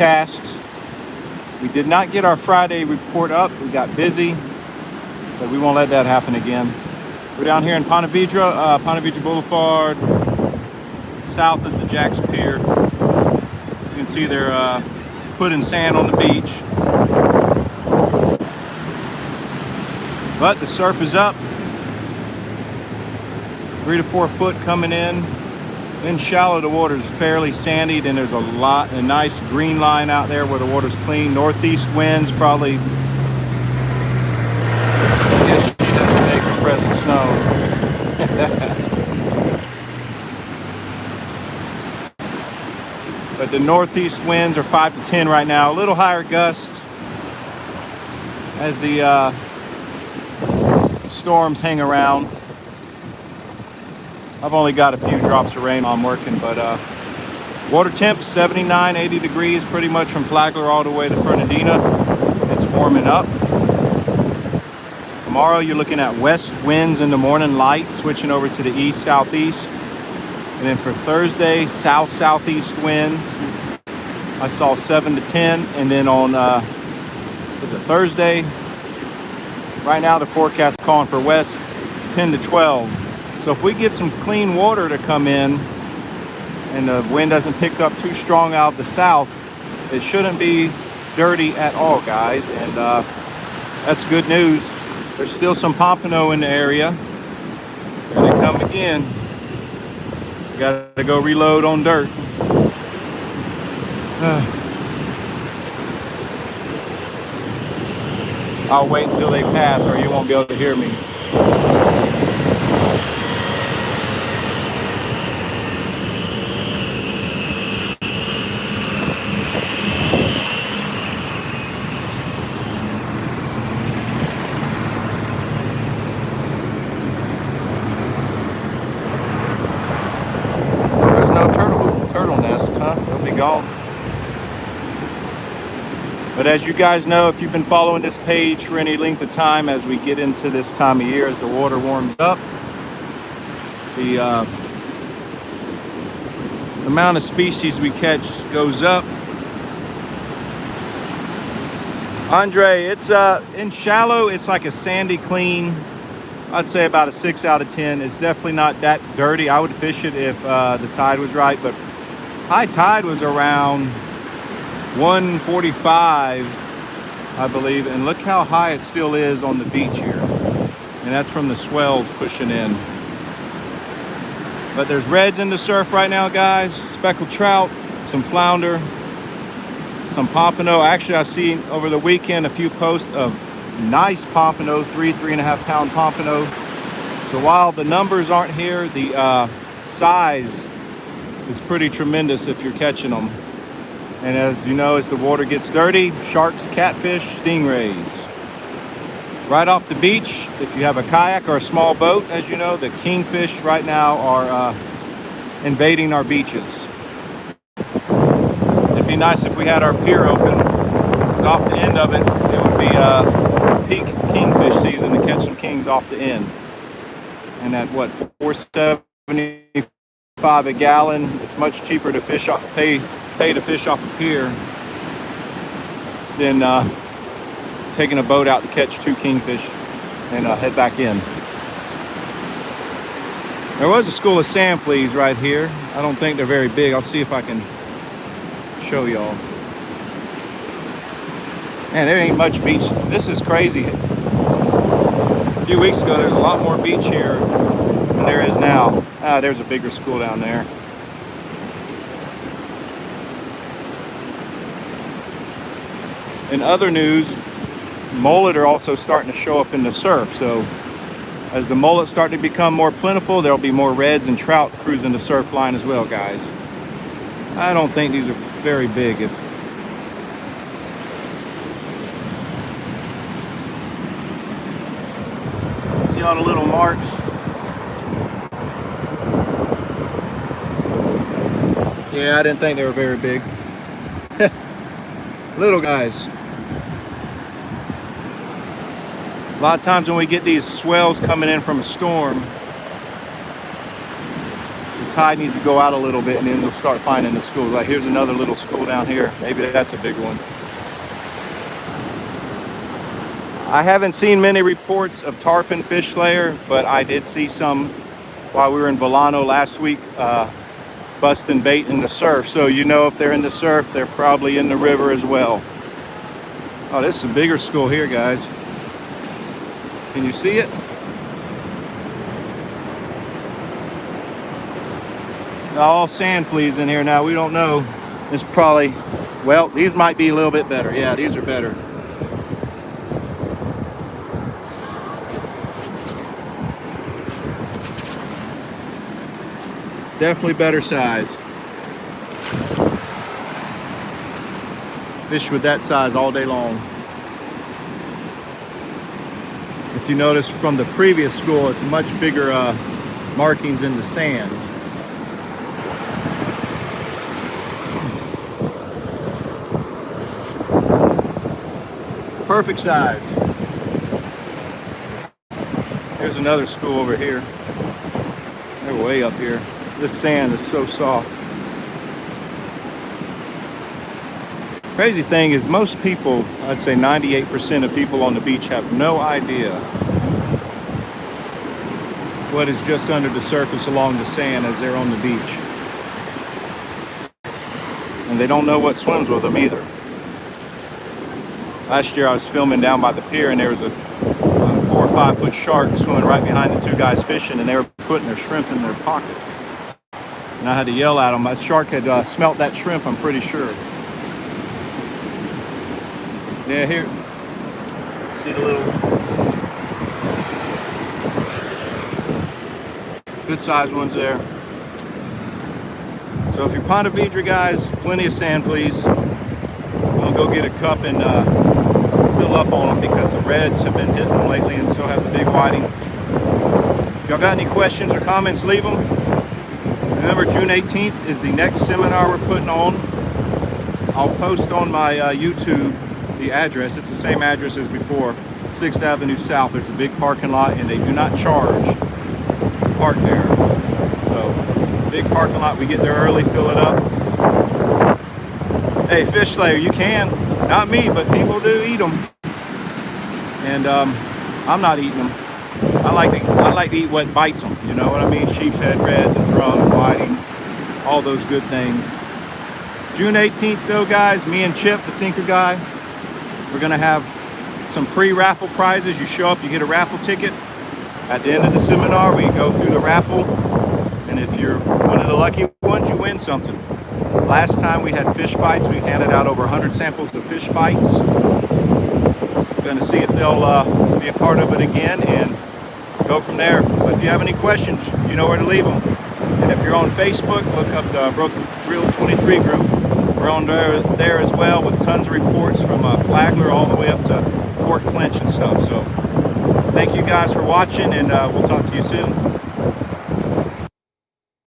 forecast. We did not get our Friday report up. We got busy, but we won't let that happen again. We're down here in Ponte Vedra Boulevard, south of the Jack's Pier. You can see they're putting sand on the beach. But the surf is up. 3 to 4 foot coming in. In shallow, the water is fairly sandy, and there's a nice green line out there where the water's clean. Northeast winds probably, I guess she doesn't make her present snow. But the northeast winds are 5 to 10 right now. A little higher gust as the storms hang around. I've only got a few drops of rain I'm working, but water temp 79, 80 degrees, pretty much from Flagler all the way to Fernandina. It's warming up. Tomorrow you're looking at west winds in the morning, light, switching over to the east, southeast. And then for Thursday, south, southeast winds. I saw 7 to 10. And then on, Thursday? Right now the forecast is calling for west 10 to 12. So if we get some clean water to come in and the wind doesn't pick up too strong out of the south, it shouldn't be dirty at all, guys. And that's good news. There's still some pompano in the area. Here they come again. Got to go reload on dirt. I'll wait until they pass or you won't be able to hear me. But as you guys know, if you've been following this page for any length of time, as we get into this time of year, as the water warms up, the amount of species we catch goes up. Andre, it's in shallow, it's like a sandy clean. I'd say about a 6 out of 10. It's definitely not that dirty. I would fish it if the tide was right, but high tide was around 145, I believe, and look how high it still is on the beach here, and that's from the swells pushing in. But there's reds in the surf right now, guys. Speckled trout, some flounder, some pompano. Actually, I see over the weekend a few posts of nice pompano, 3.5 pound pompano. So while the numbers aren't here, the size is pretty tremendous if you're catching them. And as you know, as the water gets dirty, sharks, catfish, stingrays. Right off the beach, if you have a kayak or a small boat, as you know, the kingfish right now are invading our beaches. It'd be nice if we had our pier open, because off the end of it, it would be peak kingfish season to catch some kings off the end. And at what, $4.75 a gallon, it's much cheaper to fish off, pay to fish off a pier than taking a boat out to catch 2 kingfish and head back in. There was a school of sand fleas right here. I don't think they're very big. I'll see if I can show y'all. Man, there ain't much beach. This is crazy. A few weeks ago, there's a lot more beach here than there is now. There's a bigger school down there. In other news, mullet are also starting to show up in the surf. So as the mullet start to become more plentiful, there'll be more reds and trout cruising the surf line as well, guys. I don't think these are very big. See all the little marks? Yeah, I didn't think they were very big. Little guys. A lot of times when we get these swells coming in from a storm, tide needs to go out a little bit, and then we'll start finding the schools. Like here's another little school down here. Maybe that's a big one. I haven't seen many reports of tarpon fish layer, but I did see some while we were in Volano last week, busting bait in the surf. So you know, if they're in the surf, they're probably in the river as well. Oh, this is a bigger school here, guys. Can you see it? All sand fleas in here now. We don't know. It's probably, well, these might be a little bit better. Yeah, these are better. Definitely better size. Fish with that size all day long. If you notice from the previous school, it's much bigger markings in the sand. Perfect size. Here's another school over here. They're way up here. This sand is so soft. Crazy thing is, most people, I'd say 98% of people on the beach have no idea what is just under the surface along the sand as they're on the beach. And they don't know what swims with them either. Last year I was filming down by the pier, and there was a 4 or 5 foot shark swimming right behind the two guys fishing, and they were putting their shrimp in their pockets. And I had to yell at them. That shark had smelt that shrimp, I'm pretty sure. Yeah, here. See the little good sized ones there. So if you're Ponte Vedra guys, plenty of sand fleas. We'll go get a cup and fill up on them, because the reds have been hitting them lately, and so have the big whiting. If y'all got any questions or comments, leave them. Remember, June 18th is the next seminar we're putting on. I'll post on my YouTube the address. It's the same address as before, 6th Avenue South. There's a big parking lot, and they do not charge to park there. So, big parking lot. We get there early, fill it up. Hey, fish layer, you can. Not me, but people do eat them. And I'm not eating them. I like to eat what bites them. You know what I mean? Sheep's head reds and drum, whiting, all those good things. June 18th, though, guys, me and Chip, the sinker guy, we're gonna have some free raffle prizes. You show up, you get a raffle ticket. At the end of the seminar, we go through the raffle, and if you're one of the lucky ones, you win something. Last time we had fish bites. We handed out over 100 samples of fish bites. Going to see if they'll be a part of it again and go from there. But if you have any questions, you know where to leave them. And if you're on Facebook, look up the Broken Reel 23 group. We're on there as well, with tons of reports from Flagler all the way up to Fort Clinch and stuff. So thank you guys for watching, and we'll talk to you soon.